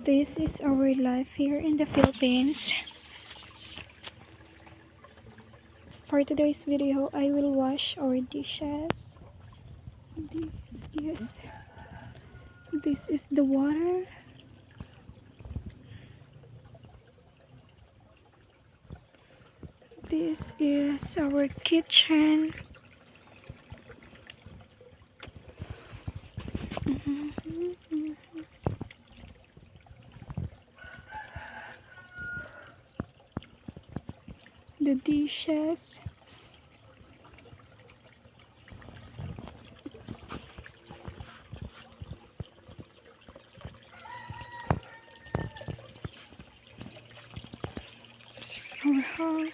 This is our life here in the Philippines. For today's video, I will wash our dishes. This is the water. This is our kitchen. The dishes. Our house.